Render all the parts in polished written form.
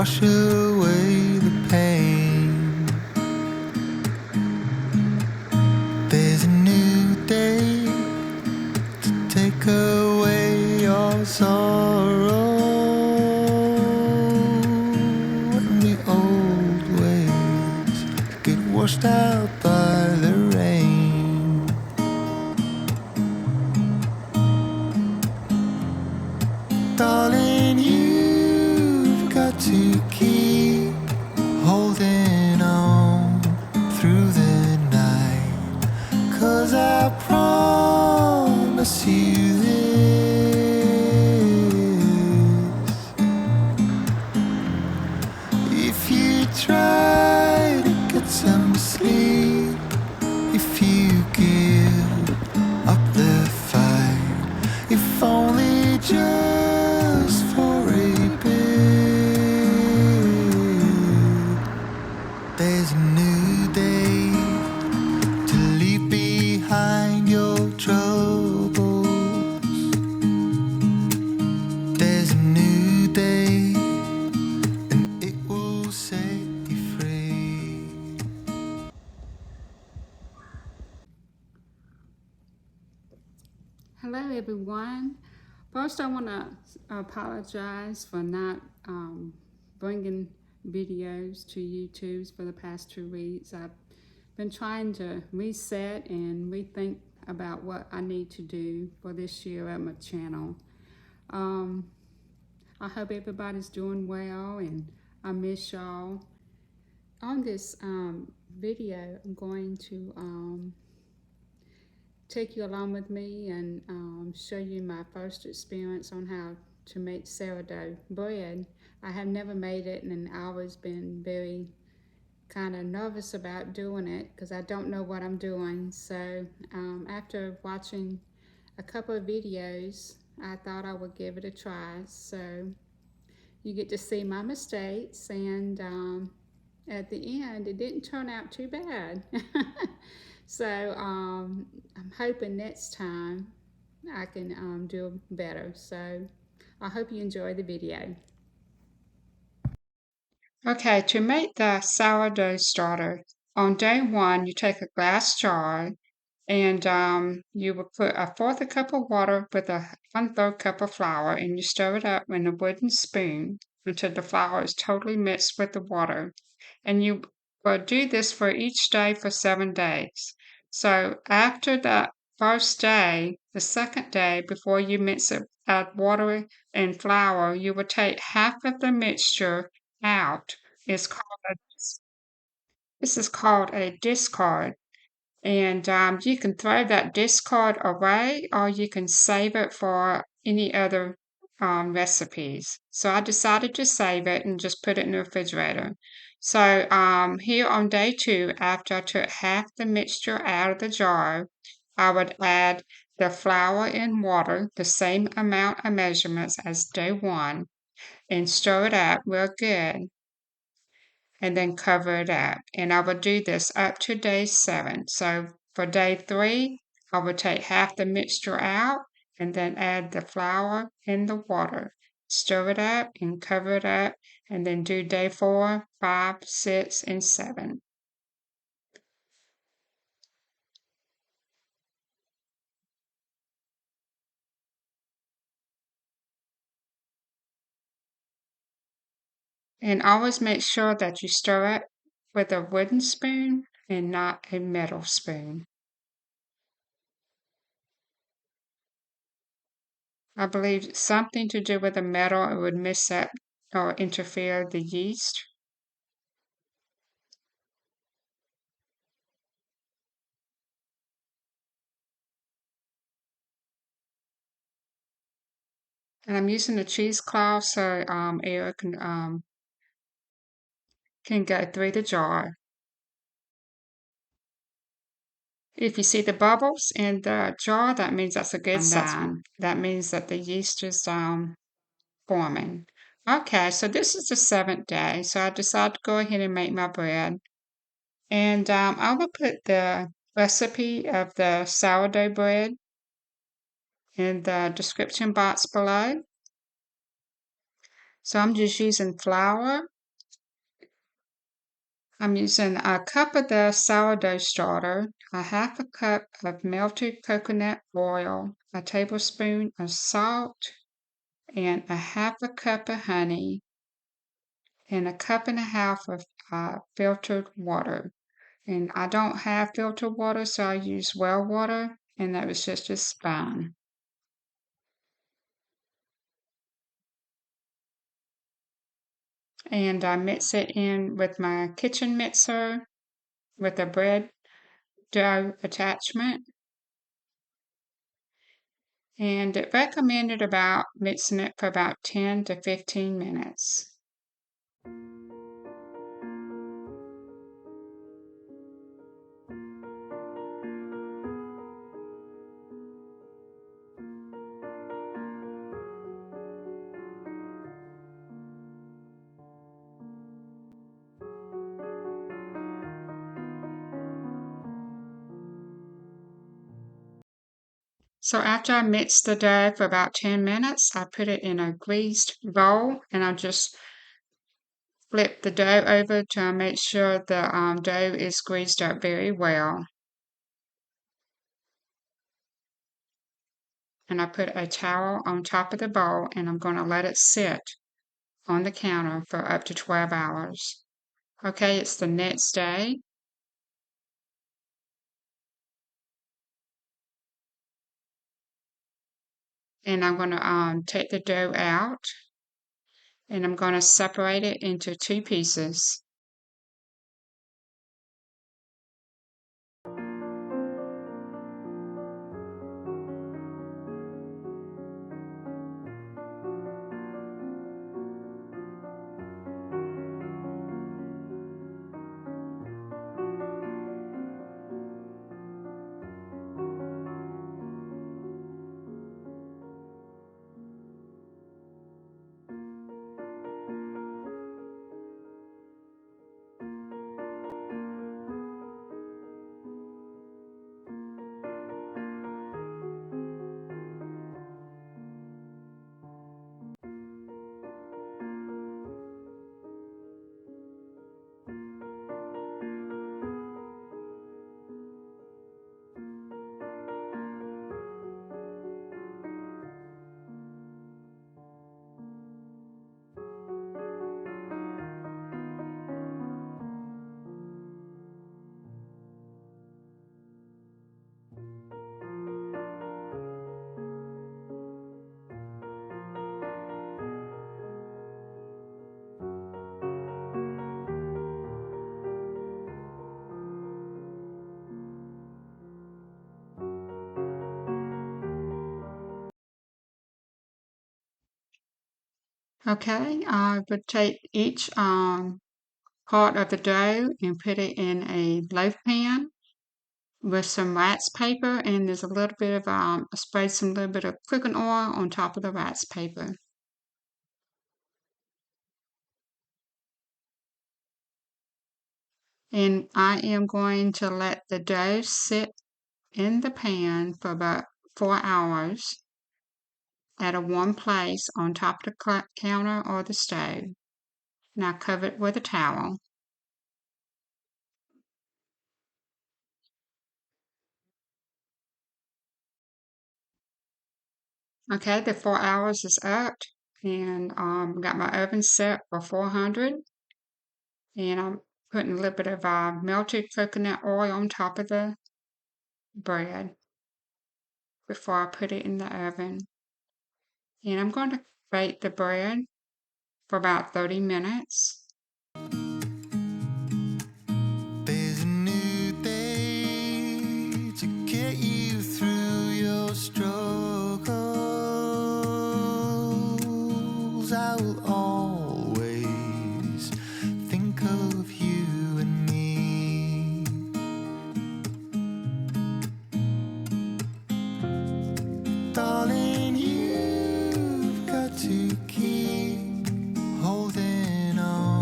wash away the pain. There's a new day to take away your sorrow, and the old ways get washed out by the rain. Darling, you've got to keep holding on through the night, 'cause I promise you this: if you try to get some sleep, if you give up the fight, if only just for a bit, there's a new day to leave behind your troubles. There's a new day, and it will set you free. Hello everyone. First I want to apologize for not bringing videos to YouTube for the past 2 weeks. I've been trying to reset and rethink about what I need to do for this year at my channel. I hope everybody's doing well, and I miss y'all. On this video, I'm going to take you along with me and show you my first experience on how to make sourdough bread. I have never made it, and I've always been very kind of nervous about doing it because I don't know what I'm doing. So after watching a couple of videos, I thought I would give it a try. So you get to see my mistakes, and at the end it didn't turn out too bad. So I'm hoping next time I can do better. So I hope you enjoy the video. Okay, to make the sourdough starter, on day 1 you take a glass jar and you will put 1/4 cup of water with a 1/3 cup of flour, and you stir it up in a wooden spoon until the flour is totally mixed with the water. And you will do this for each day for 7 days. So after the first day, the second day, before you mix it, add water and flour, you will take half of the mixture out. It's called this is called a discard. And you can throw that discard away, or you can save it for any other recipes. So I decided to save it and just put it in the refrigerator. So here on day 2, after I took half the mixture out of the jar, I would add the flour and water, the same amount of measurements as day 1, and stir it up real good, and then cover it up. And I will do this up to day 7. So for day 3, I will take half the mixture out and then add the flour and the water. Stir it up and cover it up, and then do day 4, 5, 6, and 7. And always make sure that you stir it with a wooden spoon and not a metal spoon. I believe something to do with the metal, it would mess up or interfere the yeast. And I'm using a cheesecloth so air can go through the jar. If you see the bubbles in the jar, that means that's a good sign. That means that the yeast is forming. Okay, so this is the 7th day. So I decided to go ahead and make my bread. And I will put the recipe of the sourdough bread in the description box below. So I'm just using flour I'm using a cup of the sourdough starter, a half a cup of melted coconut oil, a tablespoon of salt, and a half a cup of honey, and a cup and a half of filtered water. And I don't have filtered water, so I use well water, and that was just as fine. And I mix it in with my kitchen mixer with a bread dough attachment. And it recommended about mixing it for about 10 to 15 minutes. So after I mix the dough for about 10 minutes, I put it in a greased bowl and I just flip the dough over to make sure the dough is greased up very well. And I put a towel on top of the bowl and I'm going to let it sit on the counter for up to 12 hours. Okay, it's the next day. And I'm going to take the dough out and I'm going to separate it into two pieces. Okay, I would take each part of the dough and put it in a loaf pan with some wax paper, and there's a little bit of spray some little bit of cooking oil on top of the wax paper. And I am going to let the dough sit in the pan for about 4 hours at a warm place on top of the counter or the stove. Now cover it with a towel. Okay, the 4 hours is up, and got my oven set for 400, and I'm putting a little bit of melted coconut oil on top of the bread before I put it in the oven. And I'm going to bake the bread for about 30 minutes. There's a new day to get you through your struggles. I will always think of you and me. Darling, you've got to keep holding on.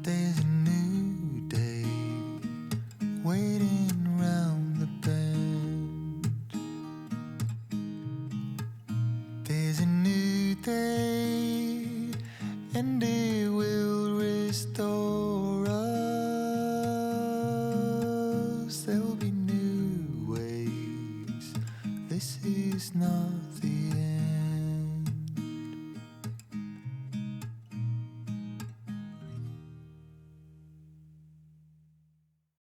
There's a new day waiting round the bend. There's a new day, and it will restore us. There will be new ways. This is not the